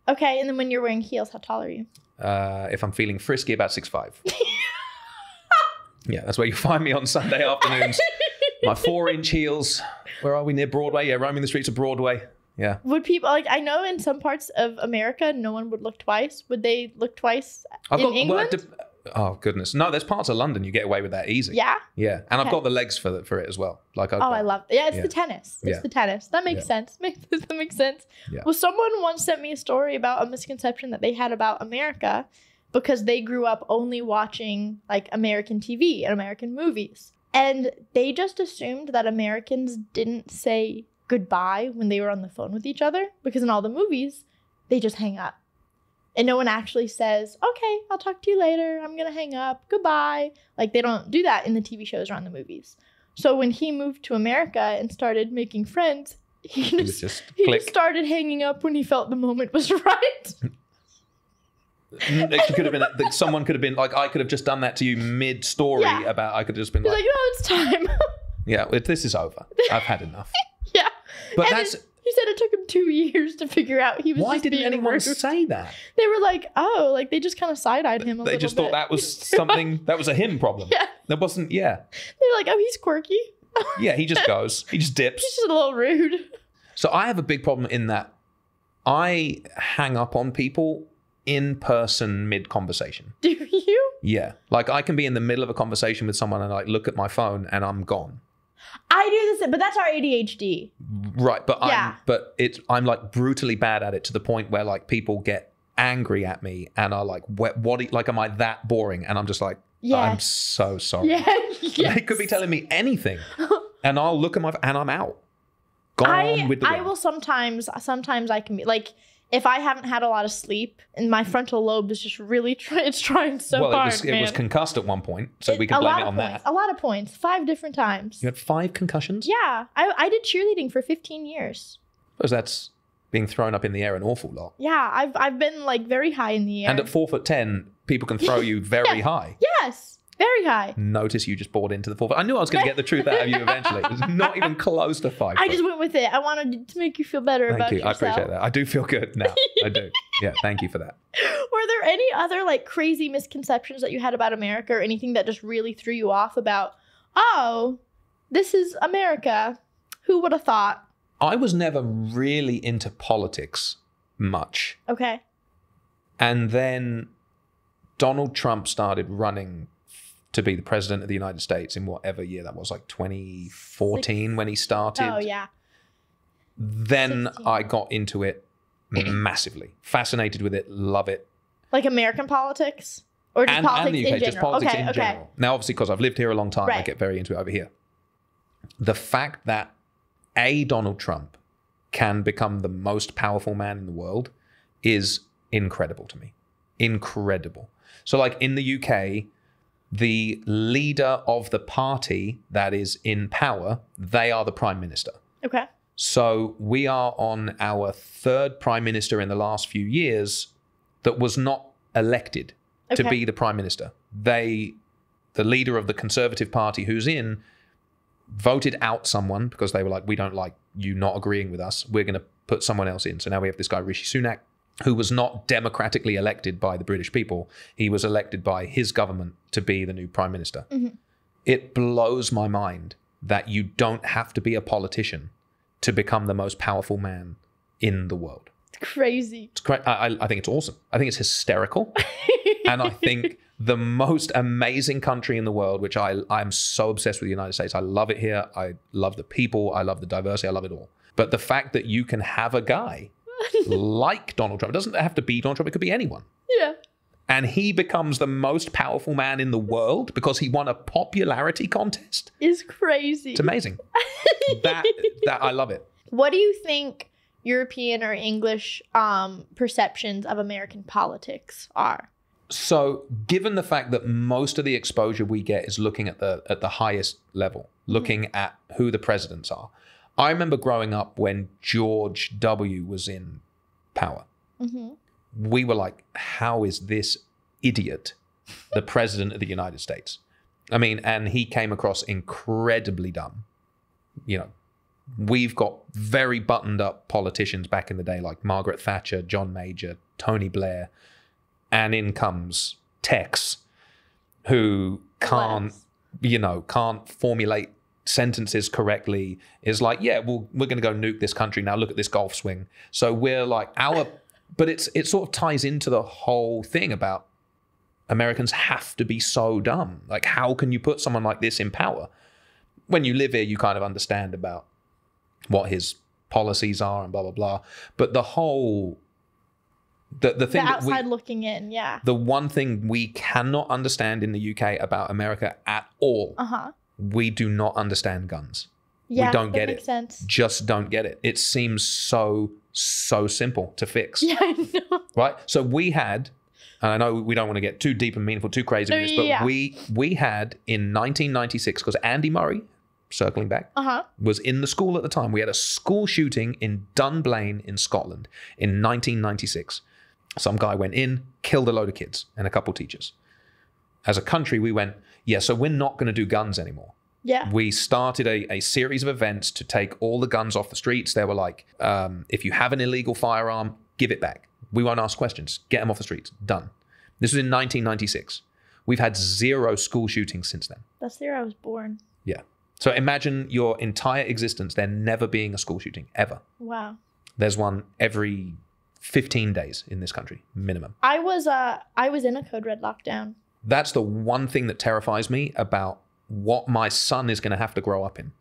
Okay, and then when you're wearing heels, how tall are you? If I'm feeling frisky, about 6'5". Yeah, that's where you find me on Sunday afternoons. My 4-inch heels. Where are we? Near Broadway? Yeah, roaming the streets of Broadway. Yeah. Would people, I know in some parts of America, no one would look twice. Would they look twice in England? Oh, goodness. No, there's parts of London you get away with that easy. Yeah? Yeah. And I've got the legs for it as well. I love it. Yeah, it's the tennis. It's the tennis. That makes sense. That makes sense. Yeah. Well, someone once sent me a story about a misconception that they had about America because they grew up only watching like American TV and American movies. And they just assumed that Americans didn't say goodbye when they were on the phone with each other, because in all the movies they just hang up and no one actually says, okay, I'll talk to you later, I'm gonna hang up, goodbye. Like, they don't do that in the TV shows or on the movies. So when he moved to America and started making friends, he just started hanging up when he felt the moment was right. It could have been someone could have been like, I could have just done that to you mid-story about, I could have just been He's like, no, it's time. Yeah, this is over, I've had enough. Yeah. But he said it took him 2 years to figure out he was Why just didn't being anyone rude. say that? They were like, oh, like they just kind of side-eyed him a They little just bit. thought that was something, that was a him problem. Yeah. That wasn't, They were like, oh, he's quirky. Yeah, he just goes. He just dips. He's just a little rude. So I have a big problem in that I hang up on people in person mid-conversation. Do you? Yeah. Like, I can be in the middle of a conversation with someone and like look at my phone and I'm gone. I do this, but that's our ADHD. Right, but I'm like brutally bad at it to the point where like people get angry at me and are like, what like, am I that boring? And I'm just like, I'm so sorry. Yeah. Yes. They could be telling me anything and I'll look at and I'm out. Gone with the wind. I will sometimes I can be like, if I haven't had a lot of sleep and my frontal lobe is just really trying so hard, it was concussed at one point, so we can blame it on that. A lot of points, 5 different times. You had 5 concussions? Yeah, I did cheerleading for 15 years. Because that's being thrown up in the air an awful lot. Yeah, I've been like very high in the air. And at 4'10", people can throw you very high. Yes. Very high. Notice you just bored into the 4 foot. I knew I was going to get the truth out of you eventually. It was not even close to 5 foot. I just went with it. I wanted to make you feel better about yourself. Thank you. I appreciate that. I do feel good now. I do. Yeah, thank you for that. Were there any other like crazy misconceptions that you had about America, or anything that just really threw you off about, oh, this is America? Who would have thought? I was never really into politics much. Okay. And then Donald Trump started running to be the president of the United States in whatever year that was, like 2014 when he started. Oh, yeah. Then 16. I got into it massively. Fascinated with it, love it. Like American politics? Or just politics and the UK, in general? just politics okay, in okay. general. Now, obviously, because I've lived here a long time, I Right. get very into it over here. The fact that Donald Trump can become the most powerful man in the world is incredible to me. Incredible. So like in the UK, the leader of the party that is in power, they are the prime minister. Okay. So we are on our third prime minister in the last few years that was not elected to Okay. be the prime minister. The leader of the Conservative Party who's in, voted out someone because they were like, we don't like you not agreeing with us. We're going to put someone else in. So now we have this guy, Rishi Sunak, who was not democratically elected by the British people. He was elected by his government to be the new prime minister. Mm-hmm. It blows my mind that you don't have to be a politician to become the most powerful man in the world. It's crazy. It's great. I think it's awesome. I think it's hysterical. And I think the most amazing country in the world, which I'm so obsessed with the United States. I love it here. I love the people. I love the diversity. I love it all. But the fact that you can have a guy like Donald Trump, it doesn't have to be Donald Trump, it could be anyone. Yeah. And he becomes the most powerful man in the world because he won a popularity contest. It's crazy. It's amazing. that I love it. What do you think European or English perceptions of American politics are? So given the fact that most of the exposure we get is looking at the highest level, looking at who the presidents are. I remember growing up when George W. was in power. Mm-hmm. We were like, how is this idiot the president of the United States? I mean, and he came across incredibly dumb. You know, we've got very buttoned up politicians back in the day like Margaret Thatcher, John Major, Tony Blair. And in comes Tex, who can't formulate sentences correctly, is like, yeah, well, we're going to go nuke this country now. Look at this golf swing. So we're like but it sort of ties into the whole thing about Americans have to be so dumb. Like, how can you put someone like this in power? When you live here, you kind of understand about what his policies are and blah, blah, blah. But the whole... The thing the outside looking in, yeah. The one thing we cannot understand in the UK about America at all, we do not understand guns. Yeah, we don't that get makes it. sense. Just don't get it. It seems so simple to fix. Yeah, I know. Right? So we had, and I know we don't want to get too deep and meaningful, too crazy with this, but yeah. we had in 1996, because Andy Murray, circling back, was in the school at the time. We had a school shooting in Dunblane in Scotland in 1996. Some guy went in, killed a load of kids and a couple teachers. As a country, we went, yeah, so we're not going to do guns anymore. Yeah. We started a series of events to take all the guns off the streets. They were like, if you have an illegal firearm, give it back. We won't ask questions. Get them off the streets. Done. This was in 1996. We've had 0 school shootings since then. That's the year I was born. Yeah. So imagine your entire existence there never being a school shooting, ever. Wow. There's one every 15 days in this country, minimum. I was in a code red lockdown. That's the one thing that terrifies me about what my son is going to have to grow up in.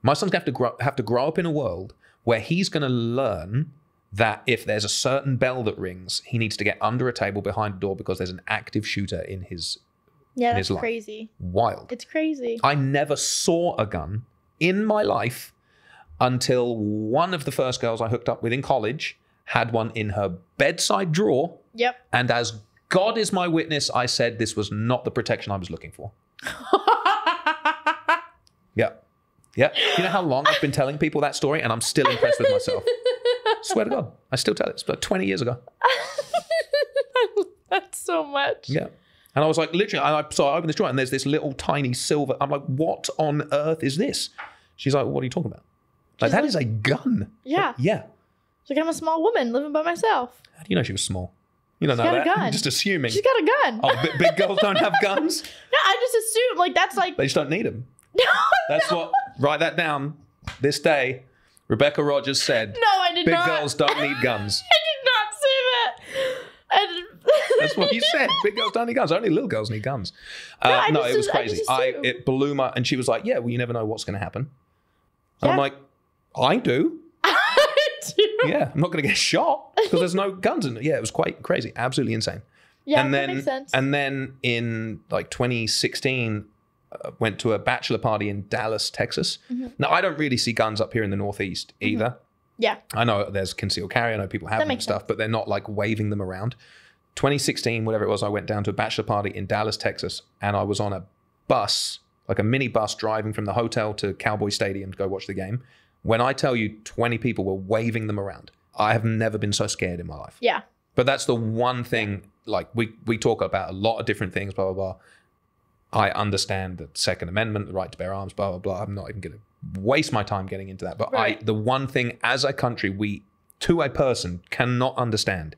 My son's going to have to grow up in a world where he's going to learn that if there's a certain bell that rings, he needs to get under a table behind a door because there's an active shooter in his that's life. crazy. Wild. It's crazy. I never saw a gun in my life until one of the first girls I hooked up with in college had one in her bedside drawer. Yep. And as God is my witness, I said this was not the protection I was looking for. Yeah. Yeah. You know how long I've been telling people that story and I'm still impressed with myself. Swear to God. I still tell it. It's about 20 years ago. That's so much. Yeah. And I was like, literally, so I opened this drawer and there's this little tiny silver. I'm like, what on earth is this? She's like, what are you talking about? Like, that is a gun. Yeah. Yeah. She's like, I'm a small woman living by myself. How do you know she was small? You don't She's know got that. a gun. I'm just assuming. She's got a gun. Oh, big girls don't have guns? No, I just assumed, like, that's like... They just don't need them. No, That's what, write that down. This day, Rebecca Rogers said, No, I did big not. girls don't need guns. I did not say that. That's what you said. Big girls don't need guns. Only little girls need guns. I No, just- it was I crazy. just assume. It blew my... And she was like, yeah, well, you never know what's going to happen. Yeah. I'm like, I do. Dude. Yeah, I'm not going to get shot because there's no guns in it. Yeah, it was quite crazy. Absolutely insane. Yeah, and that then, makes sense. And then in like 2016, went to a bachelor party in Dallas, Texas. Mm-hmm. Now, I don't really see guns up here in the Northeast either. Yeah. I know there's concealed carry. I know people have That them and makes stuff, but they're not like waving them around. 2016, whatever it was, I went down to a bachelor party in Dallas, Texas, and I was on a bus, like a mini bus driving from the hotel to Cowboy Stadium to go watch the game. When I tell you 20 people were waving them around, I have never been so scared in my life. Yeah. But that's the one thing, like we talk about a lot of different things, blah, blah, blah. I understand the Second Amendment, the right to bear arms, blah, blah, blah. I'm not even going to waste my time getting into that. But Right. the one thing as a country we, to a person, cannot understand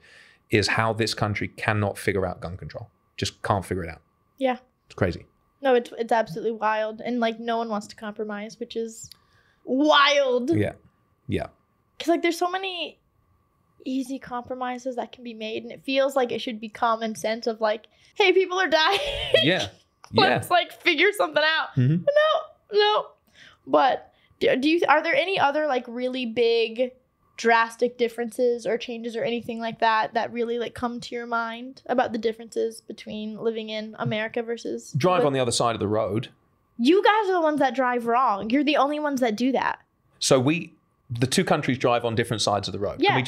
is how this country cannot figure out gun control. Just can't figure it out. Yeah. It's crazy. No, it's absolutely wild. And like no one wants to compromise, which is wild. Yeah. Yeah. Because like there's so many easy compromises that can be made, and it feels like it should be common sense of like, hey, people are dying. Yeah. Yeah. Let's like figure something out. Mhm. No. But are there any other like really big drastic differences or changes or anything like that that really like come to your mind about the differences between living in America versus Drive on the other side of the road. You guys are the ones that drive wrong. You're the only ones that do that. So the two countries drive on different sides of the road. Yeah.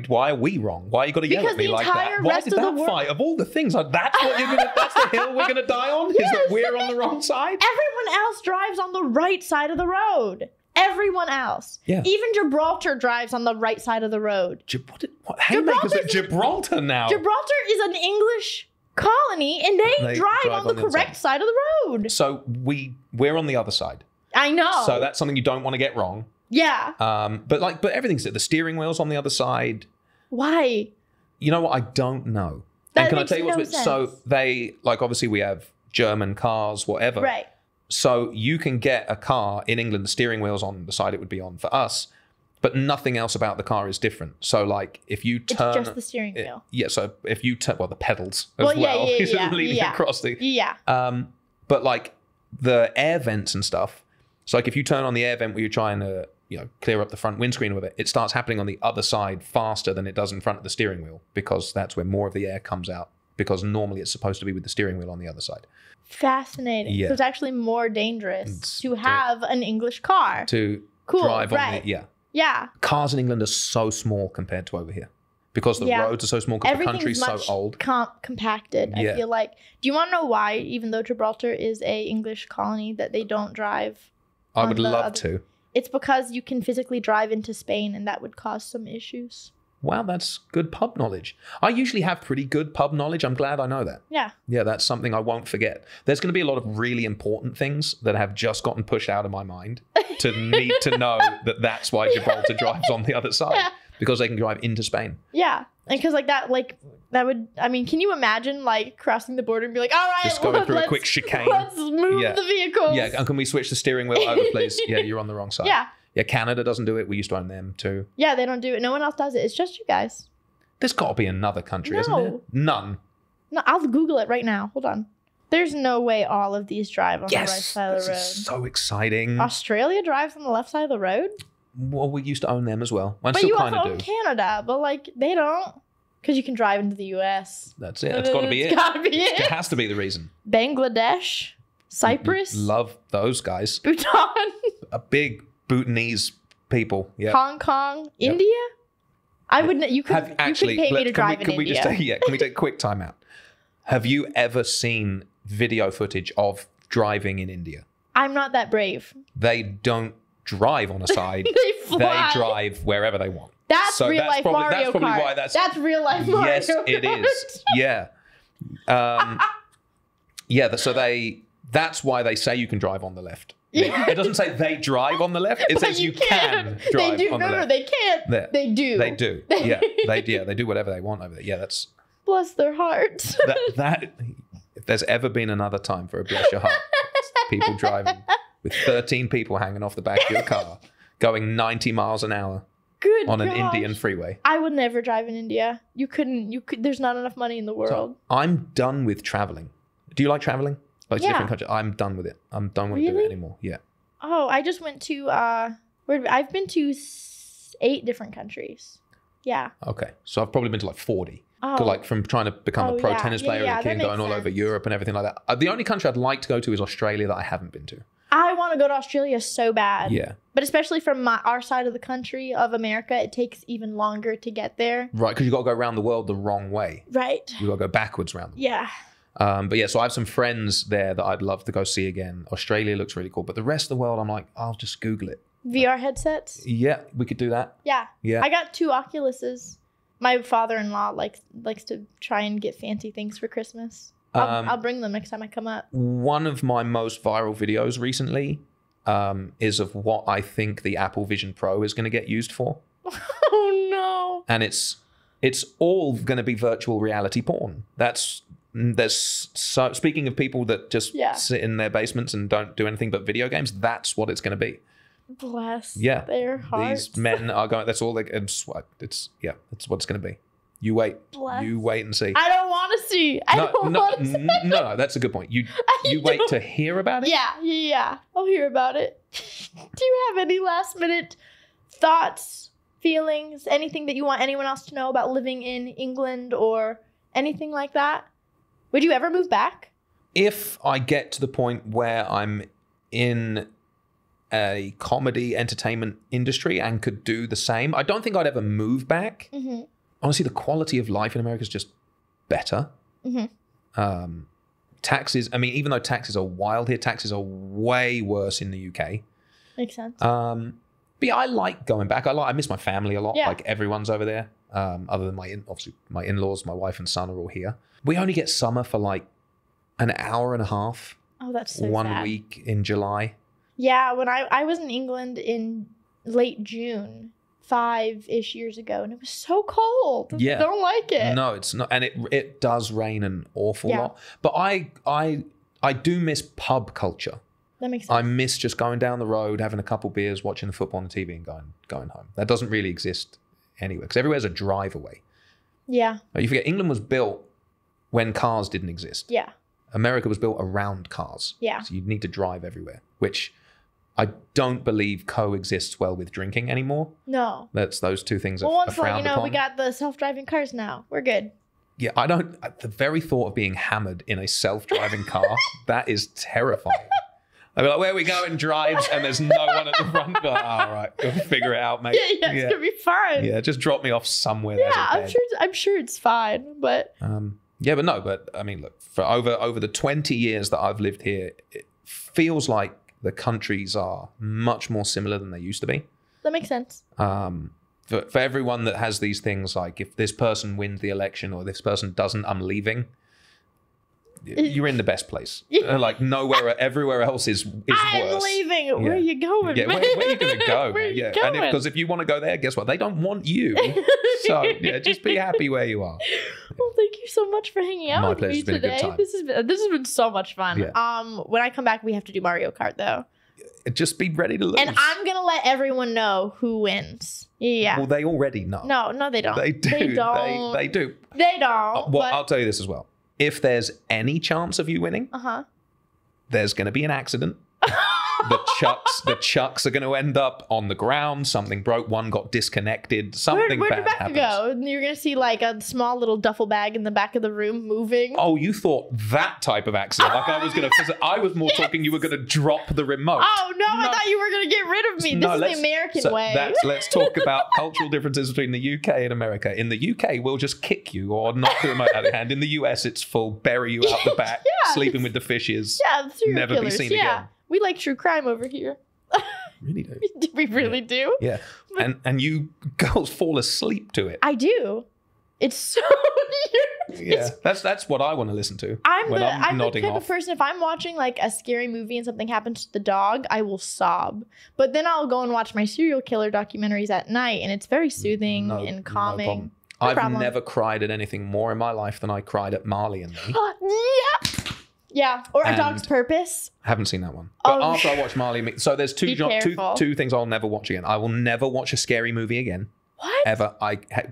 Why are we wrong? Why you got to yell Because at me the like entire that? Why rest did of the that world- fight? Of all the things, that's the hill we're going to die on? Is that we're on the wrong side? Everyone else drives on the right side of the road. Everyone else. Yeah. Even Gibraltar drives on the right side of the road. What haymakers at Gibraltar's- Gibraltar now? Gibraltar is an English colony, and they drive on the other correct side of the road. So we're on the other side. I know. So that's something you don't want to get wrong. Yeah. But everything's the steering wheel's on the other side. Why? You know what? I don't know. That and can I makes tell you what's no weird? So sense. they obviously we have German cars, whatever. Right. So you can get a car in England, the steering wheel's on the side it would be on for us, but nothing else about the car is different. So like if you It's turn... just the steering wheel. Yeah, so if you turn... Well, the pedals as Well, yeah, well. yeah, Is yeah, leading yeah. across the... Yeah. But like the air vents and stuff, so like if you turn on the air vent where you're trying to, clear up the front windscreen with it, it starts happening on the other side faster than it does in front of the steering wheel because that's where more of the air comes out because normally it's supposed to be with the steering wheel on the other side. Fascinating. Yeah. So it's actually more dangerous It's to have an English car. To Cool, drive on right. the... Yeah. Yeah. Cars in England are so small compared to over here because the Yeah. roads are so small because the country's Everything's so much old. compacted. Yeah. I feel like. Do you want to know why, even though Gibraltar is a English colony, that they don't drive? I on would the love other- to. It's because you can physically drive into Spain, and that would cause some issues. Wow, that's good pub knowledge. I usually have pretty good pub knowledge. I'm glad I know that. Yeah. Yeah, that's something I won't forget. There's going to be a lot of really important things that have just gotten pushed out of my mind to need to know that that's why Gibraltar drives on the other side. Yeah. Because they can drive into Spain. Yeah. And because that would, I mean, can you imagine like crossing the border and be like, all right, Just going through a let's- quick chicane. Let's move Yeah. the vehicles. Yeah, and can we switch the steering wheel over, please? Yeah, you're on the wrong side. Yeah. Yeah, Canada doesn't do it. We used to own them too. Yeah, they don't do it. No one else does it. It's just you guys. There's got to be another country, isn't No. there? None. No, I'll Google it right now. Hold on. There's no way all of these drive on the right Yes, side of this the road. is so exciting. Australia drives on the left side of the road? Well, we used to own them as well. I But still you kind also of own do. Canada, but like they don't. Because you can drive into the US. That's it. That's got to be It's it. gotta be It it. has to be the reason. Bangladesh, Cyprus, Love those guys. Bhutan, A big Bhutanese people. Yeah. Hong Kong, India. I would. You could. you could pay me to drive in can we India. just can we take a quick time out? Have you ever seen video footage of driving in India? I'm not that brave. They don't drive on a side. They fly. They drive wherever they want. That's So real that's life probably- Mario that's probably Kart. why that's- That's real life Mario Yes, Kart. it is. Yeah. So that's why they say you can drive on the left. Yeah. It doesn't say they drive on the left. It But says you can drive They do. on the No, left. they can't. There. They do. They do. Yeah. They do whatever they want over there. Yeah, that's Bless their hearts. that if there's ever been another time for a bless your heart, it's people driving with 13 people hanging off the back of your car, going 90 miles an hour. Good on an gosh. Indian freeway. I would never drive in India. You couldn't. There's not enough money in the world. So I'm done with traveling. Do you like traveling? Like to Yeah. different countries? I'm done with it. I don't want to do Really? it anymore. Yeah. Oh, I just went to I've been to 8 different countries. Yeah. Okay. So I've probably been to like 40. Oh. Like from trying to become Oh, a pro yeah. tennis Yeah, player yeah, as a kid, that makes going all over sense. Europe and everything like that. The only country I'd like to go to is Australia that I haven't been to. I want to go to Australia so bad. Yeah. But especially from our side of the country of America, it takes even longer to get there. Right, because you got to go around the world the wrong way. Right. You got to go backwards around. Yeah. But yeah, so I have some friends there that I'd love to go see again. Australia looks really cool, but the rest of the world, I'm like, I'll just Google it. VR headsets. Yeah, we could do that. Yeah. Yeah. I got 2 Oculuses. My father-in-law likes to try and get fancy things for Christmas. I'll bring them next time I come up. One of my most viral videos recently is of what I think the Apple Vision Pro is going to get used for. Oh no. And it's all going to be virtual reality porn. Speaking of people that just sit in their basements and don't do anything but video games, that's what it's going to be. Bless These their hearts. men are going, that's all it's what it's going to be. You wait. Bless. You wait and see. I don't want to see. I don't want to see. No, that's a good point. You wait to hear about it? Yeah. I'll hear about it. Do you have any last minute thoughts, feelings, anything that you want anyone else to know about living in England or anything like that? Would you ever move back? If I get to the point where I'm in a comedy entertainment industry and could do the same, I don't think I'd ever move back. Mm-hmm. Honestly, the quality of life in America is just better. Mm-hmm. Taxes, I mean, even though taxes are wild here, taxes are way worse in the UK. Makes sense. But yeah, I like going back. I miss my family a lot. Yeah. Like everyone's over there. Other than obviously my in-laws, my wife and son are all here. We only get summer for like an hour and a half. Oh, that's so one sad. week in July. Yeah, when I was in England in late June, 5-ish years ago, and it was so cold. Yeah. Don't like it. No, it's not, and it does rain an awful Yeah. lot. But I do miss pub culture. That makes sense. I miss just going down the road, having a couple beers, watching the football on the TV, and going home. That doesn't really exist anywhere because everywhere's a drive away. Yeah. You forget England was built when cars didn't exist. Yeah. America was built around cars. Yeah. So you need to drive everywhere, which I don't believe coexists well with drinking anymore. No. Those two things Well, are once frowned upon. we got the self-driving cars now. We're good. Yeah, the very thought of being hammered in a self-driving car, that is terrifying. I'd be like, where are we going? Drives, and there's no one at the front. But, all right, we'll figure it out, mate. Yeah, it's gonna be fine. Yeah, just drop me off somewhere. Yeah, I'm sure it's fine. But but I mean, look, for over the 20 years that I've lived here, it feels like the countries are much more similar than they used to be. that makes sense. For everyone that has these things, like if this person wins the election or this person doesn't, I'm leaving. You're in the best place. Like everywhere else is worse. I'm leaving. Yeah. Where are you going, Yeah, man? where are you going to go? Where are man? you Yeah, going? because if you want to go there, guess what? They don't want you. So yeah, just be happy where you are. Well, thank you so much for hanging out My with pleasure. me It's been a good today. time. This has been so much fun. Yeah. When I come back, we have to do Mario Kart though, Just be ready to lose. and I'm gonna let everyone know who wins. Yeah. Well, they already know. No, they don't. They do. They don't. They do. They don't. Well, but, I'll tell you this as well. If there's any chance of you winning, there's going to be an accident. The chucks are going to end up on the ground. Something broke. One got disconnected. Something Where'd bad Rebecca happens. go? And you're gonna see like a small little duffel bag in the back of the room moving. Oh, you thought that type of accident? Like I was going to. I was more talking. You were going to drop the remote. Oh no, I thought you were gonna get rid of me. This is the American way. Let's talk about cultural differences between the UK and America. In the UK, we'll just kick you or knock the remote out of your hand. In the US, it's full bury you out the back, sleeping with the fishes. Yeah, serial never killers. be seen again. We like true crime over here. Really do. We really do. Yeah, and you girls fall asleep to it. I do. It's so. Yeah, that's what I want to listen to. I'm when the I'm nodding type off. of person. If I'm watching like a scary movie and something happens to the dog, I will sob. But then I'll go and watch my serial killer documentaries at night, and it's very soothing and calming. problem. No I've problem. never cried at anything more in my life than I cried at Marley and Me. Yeah. Yeah, or A And- Dog's Purpose. Haven't seen that one. But Oh, after I watched Marley and Me, so there's Be careful. two things I'll never watch again. I will never watch a scary movie again. What? Ever.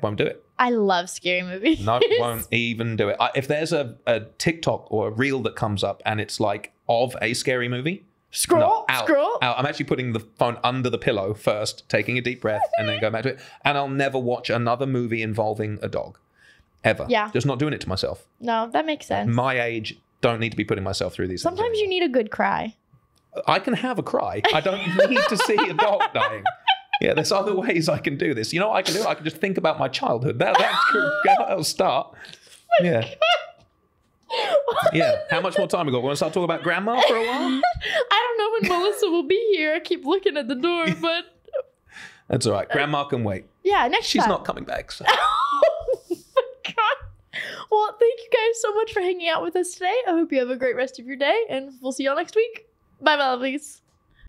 Won't do it. I love scary movies. No, won't even do it. If there's a TikTok or a reel that comes up and it's like of a scary movie, Scroll. out. I'm actually putting the phone under the pillow first, taking a deep breath, and then going back to it. And I'll never watch another movie involving a dog. Ever. Yeah. Just not doing it to myself. No, that makes sense. My age, don't need to be putting myself through these Sometimes things you need a good cry. I can have a cry. I don't need to see a dog dying. Yeah, there's other ways I can do this. You know what I can do? I can just think about my childhood. That'll start. Yeah. Yeah. How much more time we got? Want to start talking about grandma for a while? I don't know when Melissa will be here. I keep looking at the door, but That's all right. Grandma can wait. yeah, next She's time. not coming back. So. Oh my God. Well, thank you guys so much for hanging out with us today. I hope you have a great rest of your day, and we'll see y'all next week. Bye, my lovelies.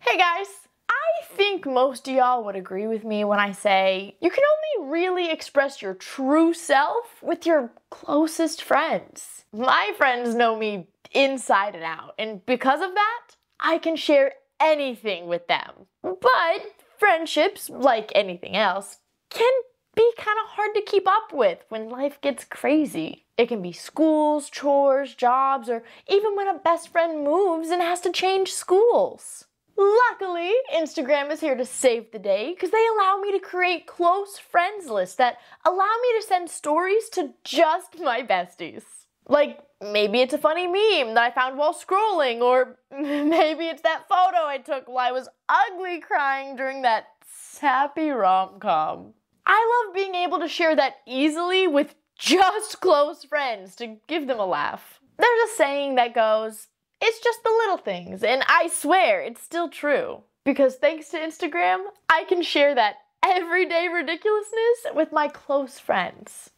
Hey guys, I think most of y'all would agree with me when I say you can only really express your true self with your closest friends. My friends know me inside and out, and because of that, I can share anything with them. But friendships, like anything else, can be kind of hard to keep up with when life gets crazy. It can be schools, chores, jobs, or even when a best friend moves and has to change schools. Luckily, Instagram is here to save the day because they allow me to create close friends lists that allow me to send stories to just my besties. Like, maybe it's a funny meme that I found while scrolling, or maybe it's that photo I took while I was ugly crying during that sappy rom-com. I love being able to share that easily with just close friends to give them a laugh. There's a saying that goes, it's just the little things, and I swear it's still true. Because thanks to Instagram, I can share that everyday ridiculousness with my close friends.